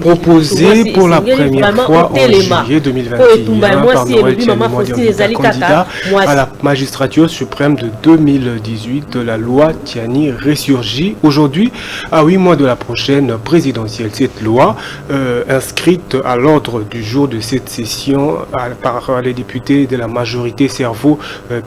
proposé pour la première fois en juillet 2021 par Noël Tiani, candidat à la magistrature suprême de 2018 de la loi Tiani ressurgit aujourd'hui à 8 mois de la prochaine présidentielle. Cette loi, inscrite à l'ordre du jour de cette session par les députés de la majorité Cerveau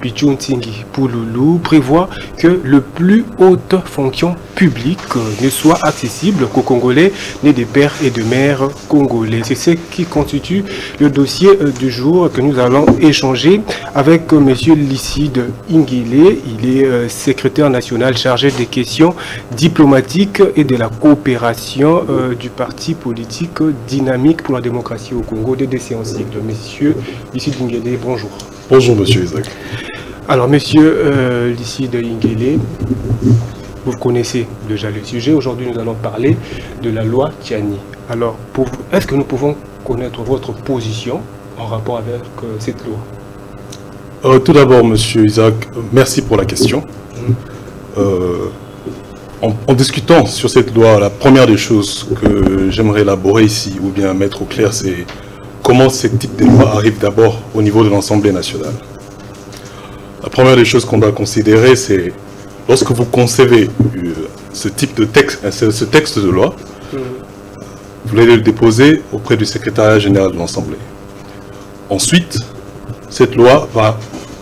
Pichuntingi Pouloulou, prévoit que le plus haute fonction publique ne soit accessible qu'aux Congolais nés des pères et de mères congolais. C'est ce qui constitue le dossier du jour que nous allons échanger avec M. Licide Ingile. Il est secrétaire national chargé des questions diplomatiques et de la coopération du parti politique Dynamique pour la démocratie au Congo, DDC en sigle. Monsieur Licide Ingile, bonjour. Bonjour, monsieur Isaac. Alors, monsieur Licide Ingile, vous connaissez déjà le sujet. Aujourd'hui, nous allons parler de la loi Tiani. Alors, est-ce que nous pouvons connaître votre position en rapport avec cette loi? Tout d'abord, monsieur Isaac, merci pour la question. En discutant sur cette loi, la première des choses que j'aimerais élaborer ici, ou bien mettre au clair, c'est comment ce type de loi arrive d'abord au niveau de l'Assemblée nationale. La première des choses qu'on doit considérer, c'est lorsque vous concevez ce type de texte, ce texte de loi, vous allez le déposer auprès du secrétariat général de l'Assemblée. Ensuite, cette loi va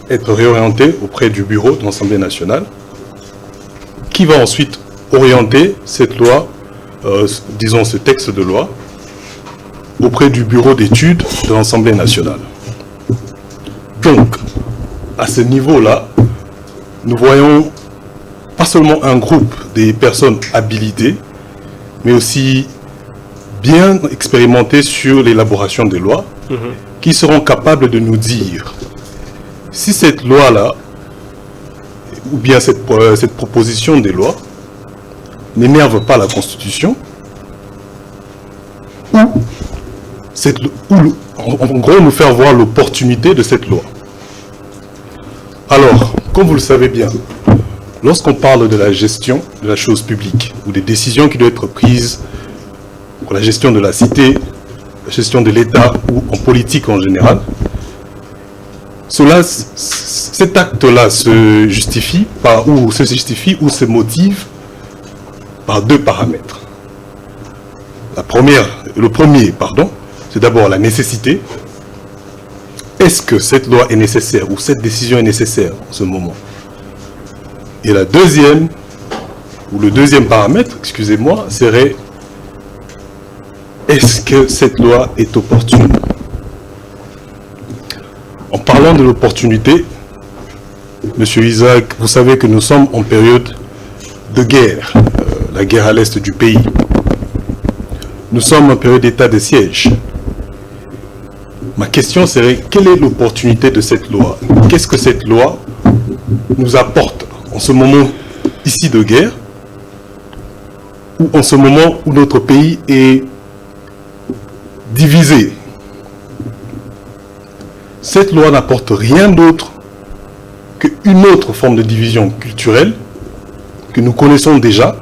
être réorientée auprès du bureau de l'Assemblée nationale, qui va ensuite orienter cette loi, disons ce texte de loi, auprès du bureau d'études de l'Assemblée nationale. Donc, à ce niveau-là, nous voyons pas seulement un groupe des personnes habilitées, mais aussi bien expérimentées sur l'élaboration des lois, qui seront capables de nous dire si cette loi-là, ou bien cette proposition des lois, n'énerve pas la Constitution, ou en gros nous faire voir l'opportunité de cette loi. Alors, comme vous le savez bien, lorsqu'on parle de la gestion de la chose publique, ou des décisions qui doivent être prises pour la gestion de la cité, la gestion de l'État, ou en politique en général, cet acte-là se justifie ou se motive par deux paramètres. Le premier, c'est d'abord la nécessité. Est-ce que cette loi est nécessaire ou cette décision est nécessaire en ce moment? Et le deuxième paramètre, excusez-moi, serait est-ce que cette loi est opportune? En parlant de l'opportunité, monsieur Isaac, vous savez que nous sommes en période de guerre, la guerre à l'est du pays. Nous sommes en période d'état de siège. Ma question serait, quelle est l'opportunité de cette loi? Qu'est-ce que cette loi nous apporte en ce moment ici de guerre, ou en ce moment où notre pays est divisé? Cette loi n'apporte rien d'autre qu'une autre forme de division culturelle que nous connaissons déjà,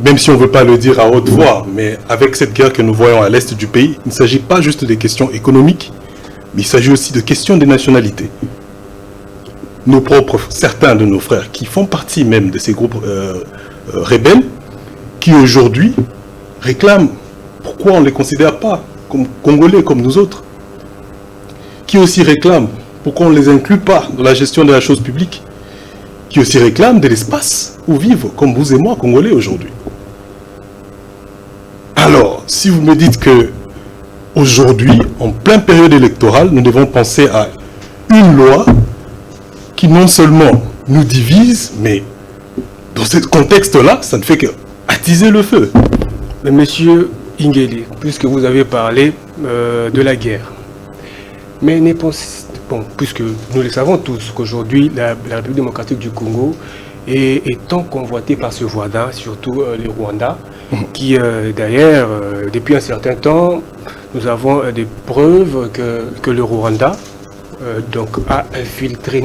même si on ne veut pas le dire à haute voix, mais avec cette guerre que nous voyons à l'est du pays, il ne s'agit pas juste des questions économiques, mais il s'agit aussi de questions de nationalité. Certains de nos frères qui font partie même de ces groupes rebelles, qui aujourd'hui réclament pourquoi on ne les considère pas comme Congolais comme nous autres, qui aussi réclament pourquoi on ne les inclut pas dans la gestion de la chose publique, qui aussi réclament de l'espace où vivent, comme vous et moi, Congolais aujourd'hui. Alors, si vous me dites que aujourd'hui, en pleine période électorale, nous devons penser à une loi qui non seulement nous divise, mais dans ce contexte-là, ça ne fait qu'attiser le feu. Mais monsieur Ingele, puisque vous avez parlé de la guerre, mais puisque nous le savons tous qu'aujourd'hui, la République démocratique du Congo est tant convoitée par ce voisin, surtout le Rwanda, qui d'ailleurs, depuis un certain temps, nous avons des preuves que le Rwanda a infiltré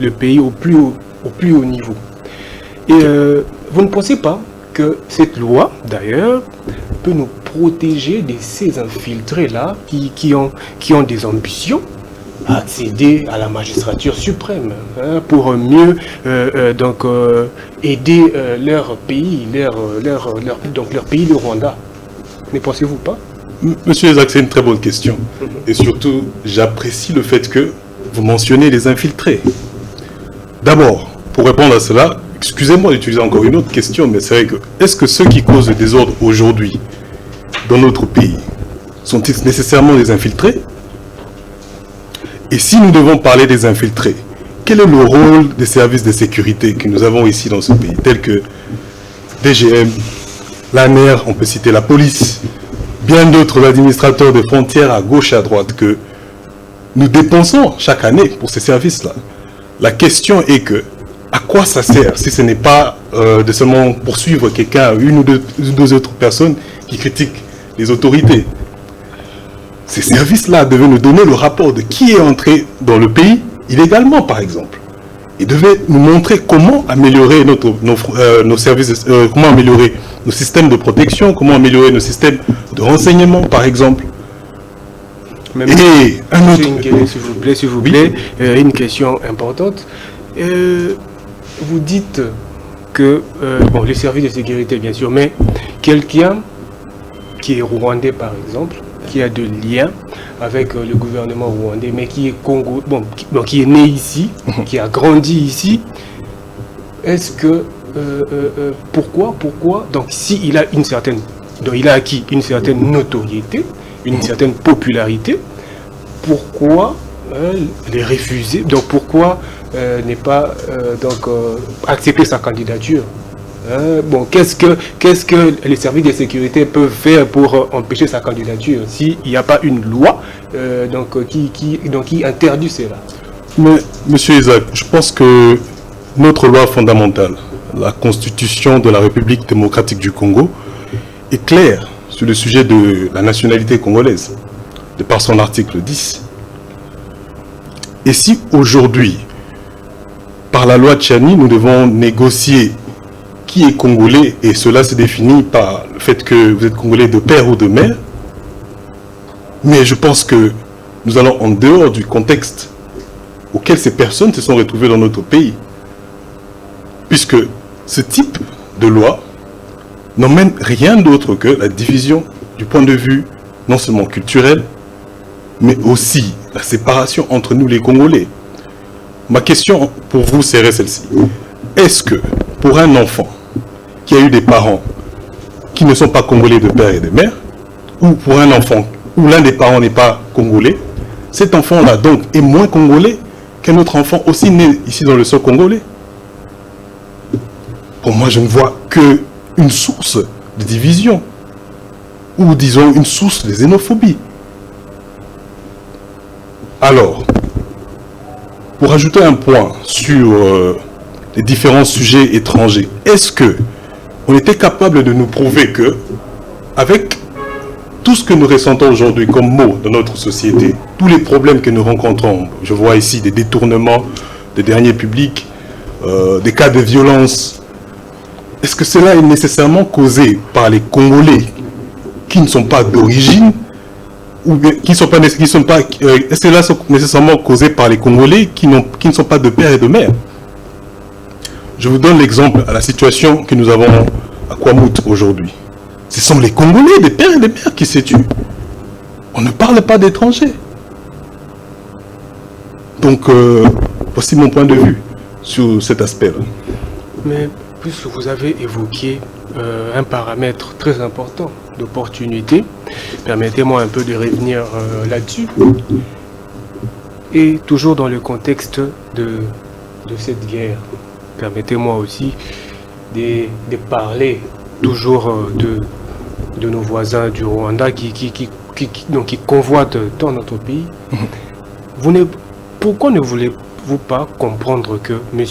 le pays au plus haut niveau. Et vous ne pensez pas que cette loi, d'ailleurs, peut nous protéger de ces infiltrés-là qui ont des ambitions à accéder à la magistrature suprême pour mieux aider leur pays, leur pays, le Rwanda. Ne pensez-vous pas? Monsieur Isaac, c'est une très bonne question. Et surtout, j'apprécie le fait que vous mentionnez les infiltrés. D'abord, pour répondre à cela, excusez-moi d'utiliser encore une autre question, mais c'est vrai que, est-ce que ceux qui causent le désordre aujourd'hui dans notre pays sont-ils nécessairement des infiltrés? Et si nous devons parler des infiltrés, quel est le rôle des services de sécurité que nous avons ici dans ce pays, tels que DGM, l'ANER, on peut citer la police, bien d'autres administrateurs de frontières à gauche et à droite que nous dépensons chaque année pour ces services-là. La question est que, à quoi ça sert si ce n'est pas de seulement poursuivre quelqu'un, une ou deux autres personnes qui critiquent les autorités? Ces services-là devaient nous donner le rapport de qui est entré dans le pays illégalement, par exemple. Ils devaient nous montrer comment améliorer nos services, comment améliorer nos systèmes de protection, comment améliorer nos systèmes de renseignement, par exemple. Et un autre... S'il vous plaît, une question importante. Vous dites que, bon, les services de sécurité, bien sûr, mais quelqu'un qui est rwandais, par exemple, qui a de liens avec le gouvernement rwandais, mais qui est qui est né ici, qui a grandi ici, est-ce que pourquoi donc s'il a il a acquis une certaine notoriété, une certaine popularité, pourquoi les refuser? Donc pourquoi ne pas accepter sa candidature? Bon, qu'est-ce que les services de sécurité peuvent faire pour empêcher sa candidature s'il n'y a pas une loi qui interdit cela? Mais, Monsieur Isaac, je pense que notre loi fondamentale, la Constitution de la République démocratique du Congo, est claire sur le sujet de la nationalité congolaise, de par son article 10. Et si aujourd'hui, par la loi Tchani, nous devons négocier qui est congolais, et cela se définit par le fait que vous êtes congolais de père ou de mère, mais je pense que nous allons en dehors du contexte auquel ces personnes se sont retrouvées dans notre pays. Puisque ce type de loi n'emmène rien d'autre que la division du point de vue non seulement culturel, mais aussi la séparation entre nous les Congolais. Ma question pour vous serait celle-ci. Est-ce que pour un enfant qui a eu des parents qui ne sont pas congolais de père et de mère, ou pour un enfant où l'un des parents n'est pas congolais, cet enfant-là donc est moins congolais qu'un autre enfant aussi né ici dans le sol congolais? Pour moi, je ne vois qu'une source de division, ou disons une source de xénophobie. Alors, pour ajouter un point sur les différents sujets étrangers, est-ce que on était capable de nous prouver que, avec tout ce que nous ressentons aujourd'hui comme maux dans notre société, tous les problèmes que nous rencontrons, je vois ici des détournements de deniers publics, des cas de violence, est-ce que cela est nécessairement causé par les Congolais qui ne sont pas d'origine, ou bien est-ce que cela est nécessairement causé par les Congolais qui ne sont pas de père et de mère? Je vous donne l'exemple à la situation que nous avons à Kwamut aujourd'hui. Ce sont les Congolais, des pères et des mères qui se tuent. On ne parle pas d'étrangers. Donc, voici mon point de vue sur cet aspect-là. Mais puisque vous avez évoqué un paramètre très important d'opportunité, permettez-moi un peu de revenir là-dessus. Et toujours dans le contexte de cette guerre, permettez-moi aussi de parler toujours de nos voisins du Rwanda qui convoitent dans notre pays. Pourquoi ne voulez-vous pas comprendre que M.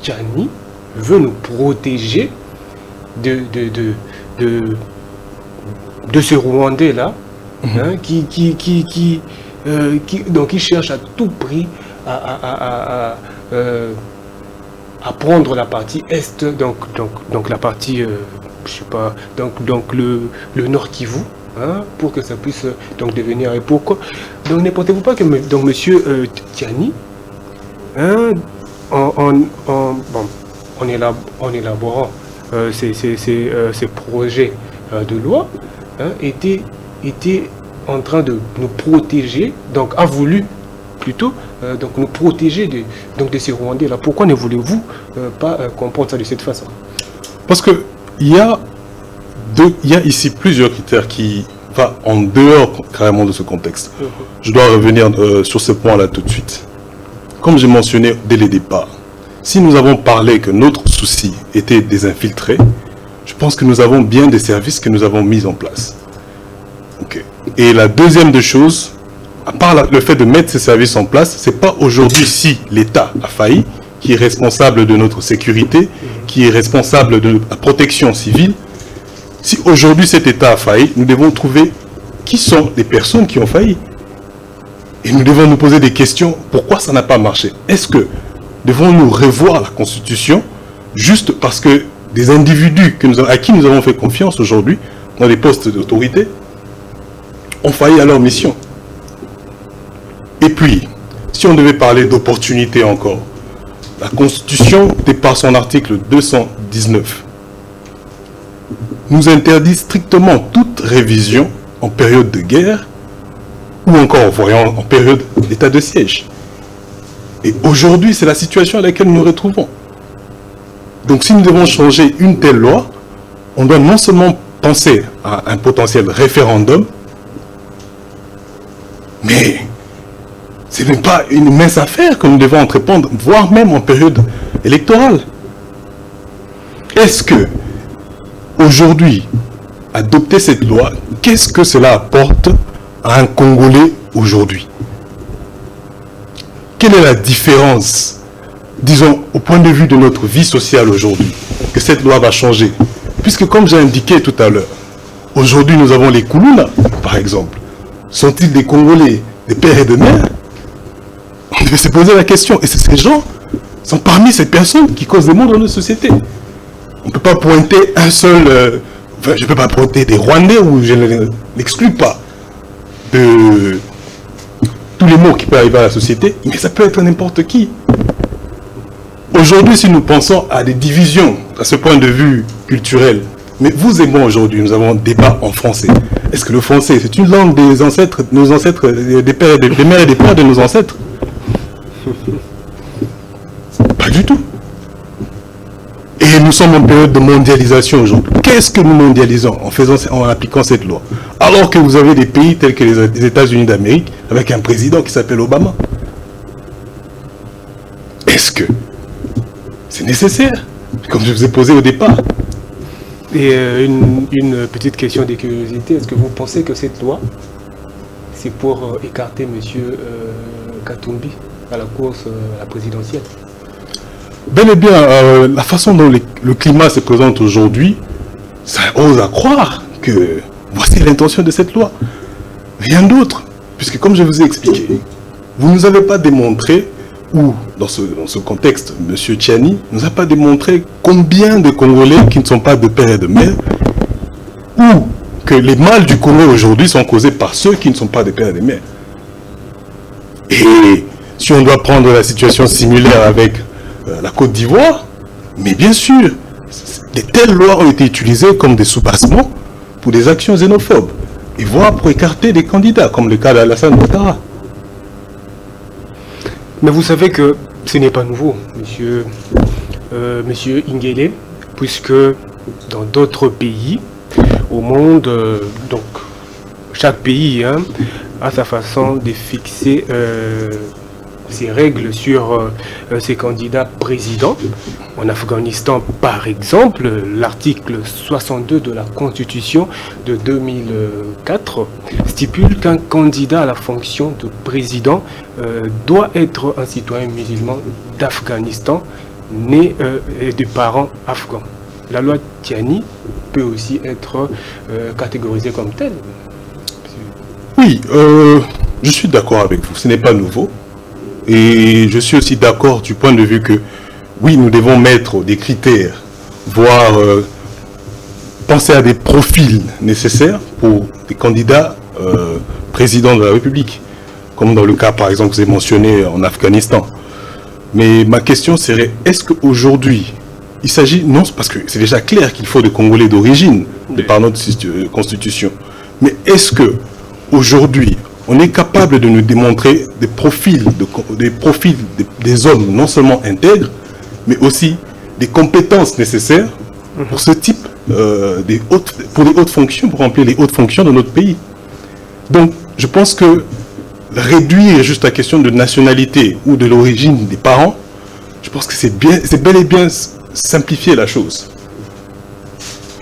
Tchani veut nous protéger de ce Rwandais-là, qui cherche à tout prix à prendre la partie est, donc la partie, je sais pas, donc le Nord Kivu, hein, pour que ça puisse donc devenir. Et pourquoi? Donc ne pensez-vous pas que donc Monsieur Tiani, hein, en élaborant ces projets de loi, hein, était en train de nous protéger, donc a voulu plutôt donc nous protéger de ces Rwandais-là. Pourquoi ne voulez-vous pas comprendre ça de cette façon? Parce que il y a ici plusieurs critères qui vont en dehors carrément de ce contexte. Je dois revenir sur ce point-là tout de suite. Comme j'ai mentionné dès le départ, si nous avons parlé que notre souci était des infiltrés, je pense que nous avons bien des services que nous avons mis en place. Okay. Et la deuxième des choses, à part le fait de mettre ces services en place, c'est pas aujourd'hui si l'État a failli, qui est responsable de notre sécurité, qui est responsable de la protection civile. Si aujourd'hui cet État a failli, nous devons trouver qui sont les personnes qui ont failli. Et nous devons nous poser des questions, pourquoi ça n'a pas marché? Est-ce que devons-nous revoir la Constitution juste parce que des individus à qui nous avons fait confiance aujourd'hui, dans les postes d'autorité, ont failli à leur mission? Et puis, si on devait parler d'opportunité encore, la Constitution, par son article 219, nous interdit strictement toute révision en période de guerre ou encore, voyons, en période d'état de siège. Et aujourd'hui, c'est la situation à laquelle nous nous retrouvons. Donc si nous devons changer une telle loi, on doit non seulement penser à un potentiel référendum, mais ce n'est pas une mince affaire que nous devons entreprendre, voire même en période électorale. Est-ce que, aujourd'hui, adopter cette loi, qu'est-ce que cela apporte à un Congolais aujourd'hui? Quelle est la différence, disons, au point de vue de notre vie sociale aujourd'hui, que cette loi va changer? Puisque comme j'ai indiqué tout à l'heure, aujourd'hui nous avons les Koulouna, par exemple. Sont-ils des Congolais, des pères et des mères? On devait se poser la question. Et ces gens sont parmi ces personnes qui causent des maux dans notre société. On ne peut pas pointer un seul... je ne peux pas pointer des Rwandais, ou je ne l'exclus pas de tous les maux qui peuvent arriver à la société, mais ça peut être n'importe qui. Aujourd'hui, si nous pensons à des divisions, à ce point de vue culturel, mais vous et moi aujourd'hui, nous avons un débat en français. Est-ce que le français, c'est une langue des ancêtres, nos ancêtres, des pères, des mères et des pères de nos ancêtres? Pas du tout. Et nous sommes en période de mondialisation aujourd'hui. Qu'est-ce que nous mondialisons en appliquant cette loi? Alors que vous avez des pays tels que les États-Unis d'Amérique, avec un président qui s'appelle Obama. Est-ce que c'est nécessaire? Comme je vous ai posé au départ. Et une petite question de curiosité, est-ce que vous pensez que cette loi, c'est pour écarter M. Katumbi à la course à la présidentielle? Bel et bien, la façon dont le climat se présente aujourd'hui, ça ose à croire que voici l'intention de cette loi. Rien d'autre. Puisque comme je vous ai expliqué, vous ne nous avez pas démontré, ou dans ce contexte, M. Tiani ne nous a pas démontré combien de Congolais qui ne sont pas de père et de mère, ou que les mâles du Congo aujourd'hui sont causés par ceux qui ne sont pas de père et de mère. Et si on doit prendre la situation similaire avec la Côte d'Ivoire, mais bien sûr, de telles lois ont été utilisées comme des soubassements pour des actions xénophobes, et voire pour écarter des candidats, comme le cas d'Alassane Ouattara. Mais vous savez que ce n'est pas nouveau, monsieur Ingele, puisque dans d'autres pays au monde, donc chaque pays a sa façon de fixer ses règles sur ses candidats présidents. En Afghanistan, par exemple, l'article 62 de la Constitution de 2004 stipule qu'un candidat à la fonction de président doit être un citoyen musulman d'Afghanistan, né de parents afghans. La loi Tiani peut aussi être catégorisée comme telle. Oui, je suis d'accord avec vous, ce n'est pas nouveau. Et je suis aussi d'accord du point de vue que oui, nous devons mettre des critères, voire penser à des profils nécessaires pour des candidats présidents de la République, comme dans le cas, par exemple, que vous avez mentionné en Afghanistan. Mais ma question serait, est-ce qu'aujourd'hui, il s'agit, non, parce que c'est déjà clair qu'il faut des Congolais d'origine, par notre constitution, mais est-ce qu'aujourd'hui, on est capable de nous démontrer des profils des hommes non seulement intègres, mais aussi des compétences nécessaires pour ce type, pour les hautes fonctions, pour remplir les hautes fonctions de notre pays. Donc, je pense que réduire juste la question de nationalité ou de l'origine des parents, je pense que c'est bel et bien simplifier la chose.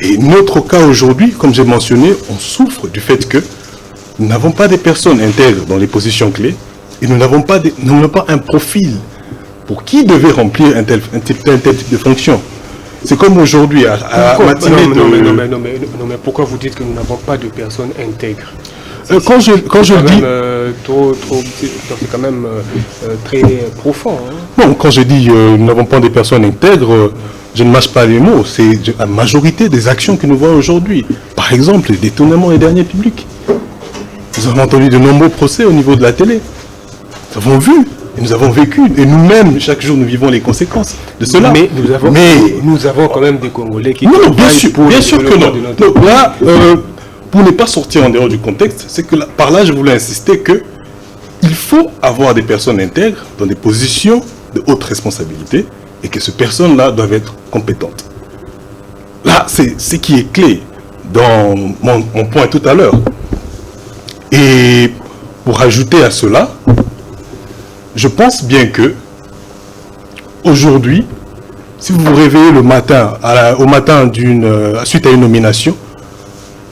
Et notre cas aujourd'hui, comme j'ai mentionné, on souffre du fait que nous n'avons pas des personnes intègres dans les positions clés et nous n'avons pas un profil pour qui devait remplir un tel type de fonction. C'est comme aujourd'hui à matinée non, mais pourquoi vous dites que nous n'avons pas de personnes intègres? Quand je dis... c'est quand même très profond. Hein. Non, quand je dis nous n'avons pas des personnes intègres, je ne mâche pas les mots. C'est la majorité des actions que nous voyons aujourd'hui. Par exemple, les détournements des deniers publics. Nous avons entendu de nombreux procès au niveau de la télé. Nous avons vu, et nous avons vécu, et nous-mêmes, chaque jour, nous vivons les conséquences de cela. Mais nous avons quand même des Congolais qui... Non, bien sûr que non. Donc là, pour ne pas sortir en dehors du contexte, c'est que par là, je voulais insister que il faut avoir des personnes intègres dans des positions de haute responsabilité et que ces personnes-là doivent être compétentes. Là, c'est ce qui est clé dans mon point tout à l'heure. Et pour ajouter à cela, je pense bien que aujourd'hui, si vous vous réveillez le matin, au matin suite à une nomination,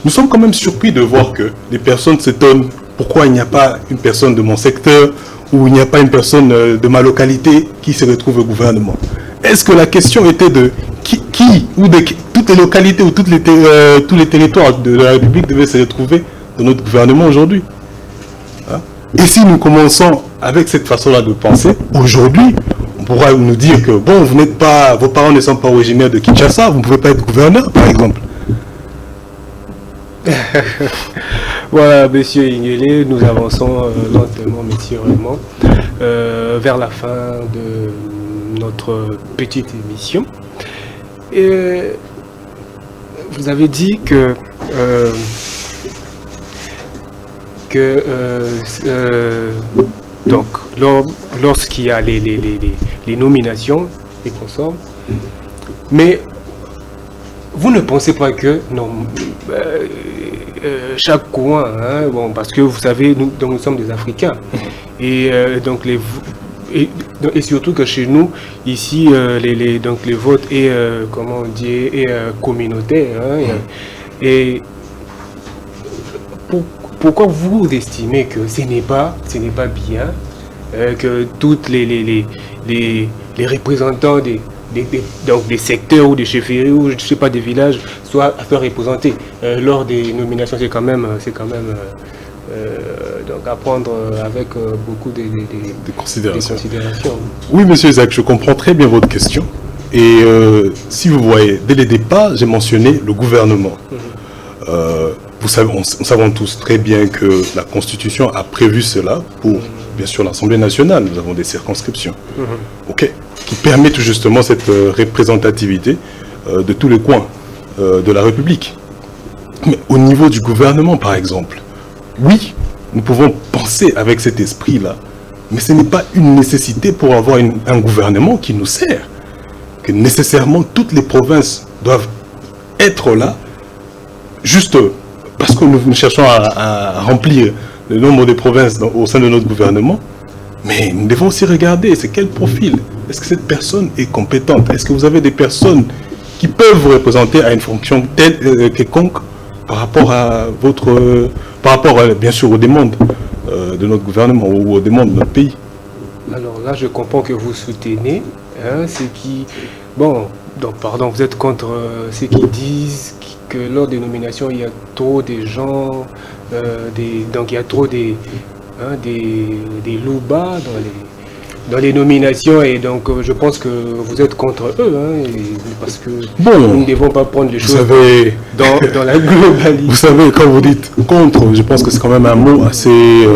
nous sommes quand même surpris de voir que les personnes s'étonnent pourquoi il n'y a pas une personne de mon secteur ou il n'y a pas une personne de ma localité qui se retrouve au gouvernement. Est-ce que la question était de qui ou de toutes les localités ou tous les territoires de la République devaient se retrouver dans notre gouvernement aujourd'hui? Et si nous commençons avec cette façon-là de penser, aujourd'hui, on pourra nous dire que bon, vos parents ne sont pas originaires de Kinshasa, vous ne pouvez pas être gouverneur, par exemple. Voilà, monsieur Ingele, nous avançons lentement mais sûrement vers la fin de notre petite émission. Et vous avez dit que donc lorsqu'il y a les nominations et consorts, mais vous ne pensez pas que non, chaque coin, hein, bon, parce que vous savez, nous sommes des Africains, et donc et surtout que chez nous, ici, donc les votes est, comment on dit, est communautaire, hein, et pourquoi vous estimez que ce n'est pas bien que toutes les représentants donc des secteurs ou des chefferies ou je sais pas des villages soient représentés lors des nominations? C'est quand même donc à prendre avec beaucoup de considérations. Oui, monsieur Isaac, je comprends très bien votre question. Et si vous voyez, dès le départ, j'ai mentionné le gouvernement. Vous savez, nous savons tous très bien que la Constitution a prévu cela pour, bien sûr, l'Assemblée nationale. Nous avons des circonscriptions, qui permettent justement cette représentativité de tous les coins de la République. Mais au niveau du gouvernement, par exemple, oui, nous pouvons penser avec cet esprit-là, mais ce n'est pas une nécessité pour avoir un gouvernement qui nous sert, que nécessairement toutes les provinces doivent être là, juste parce que nous cherchons à remplir le nombre de provinces au sein de notre gouvernement. Mais nous devons aussi regarder, c'est quel profil. Est-ce que cette personne est compétente? Est-ce que vous avez des personnes qui peuvent vous représenter à une fonction telle quelconque par rapport à bien sûr aux demandes de notre gouvernement ou aux demandes de notre pays? Alors là, je comprends que vous soutenez ceux qui... Bon, donc pardon, vous êtes contre ceux qui disent que lors des nominations, il y a trop de gens, donc il y a trop des loubas dans les nominations, et donc je pense que vous êtes contre eux, hein, parce que nous ne devons pas prendre les choses dans la globalité. Vous savez, quand vous dites contre, je pense que c'est quand même un mot assez...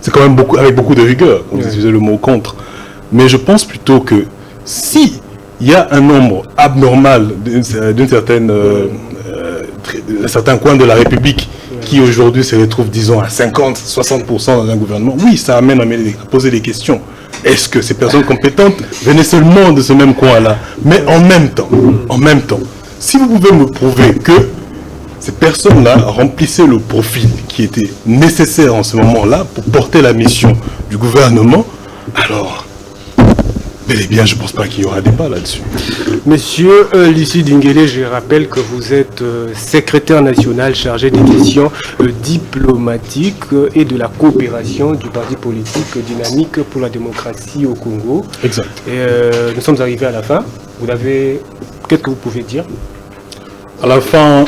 c'est quand même avec beaucoup de rigueur, quand vous utilisez le mot contre. Mais je pense plutôt que si il y a un nombre abnormal d'un certain coin de la République qui aujourd'hui se retrouve, disons, à 50-60% dans un gouvernement, oui, ça amène à poser des questions. Est-ce que ces personnes compétentes venaient seulement de ce même coin-là? Mais en même temps, si vous pouvez me prouver que ces personnes-là remplissaient le profil qui était nécessaire en ce moment-là pour porter la mission du gouvernement, alors, bel et bien, je ne pense pas qu'il y aura débat là-dessus. Monsieur Lucide Nguélé, je rappelle que vous êtes secrétaire national chargé des questions diplomatiques et de la coopération du parti politique Dynamique pour la démocratie au Congo. Exact. Et nous sommes arrivés à la fin. Qu'est-ce que vous pouvez dire? À la fin,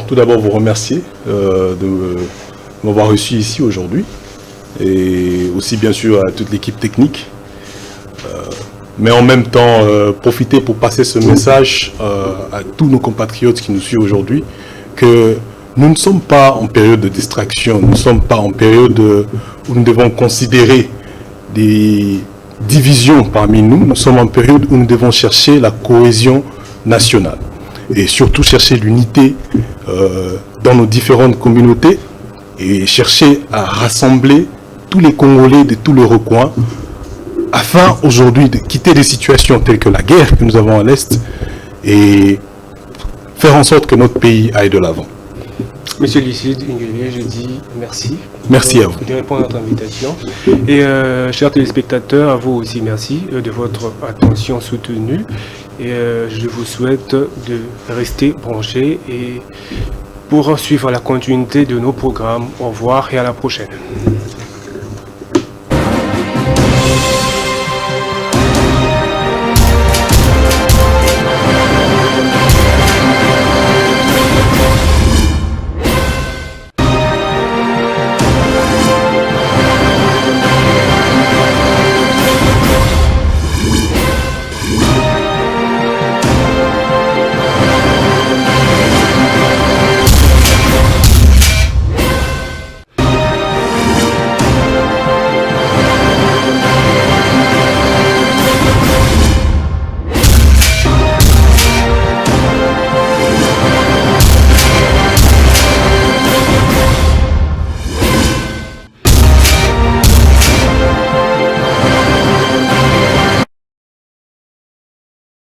tout d'abord vous remercier de m'avoir reçu ici aujourd'hui. Et aussi bien sûr à toute l'équipe technique. Mais en même temps, profiter pour passer ce message à tous nos compatriotes qui nous suivent aujourd'hui, que nous ne sommes pas en période de distraction, nous ne sommes pas en période où nous devons considérer des divisions parmi nous, nous sommes en période où nous devons chercher la cohésion nationale et surtout chercher l'unité dans nos différentes communautés et chercher à rassembler tous les Congolais de tous les recoins afin aujourd'hui de quitter des situations telles que la guerre que nous avons à l'Est et faire en sorte que notre pays aille de l'avant. Monsieur Lucide Nguélé, je dis merci. Merci à vous. De répondre à notre invitation. Et chers téléspectateurs, à vous aussi merci de votre attention soutenue. Et je vous souhaite de rester branchés et pour suivre la continuité de nos programmes. Au revoir et à la prochaine.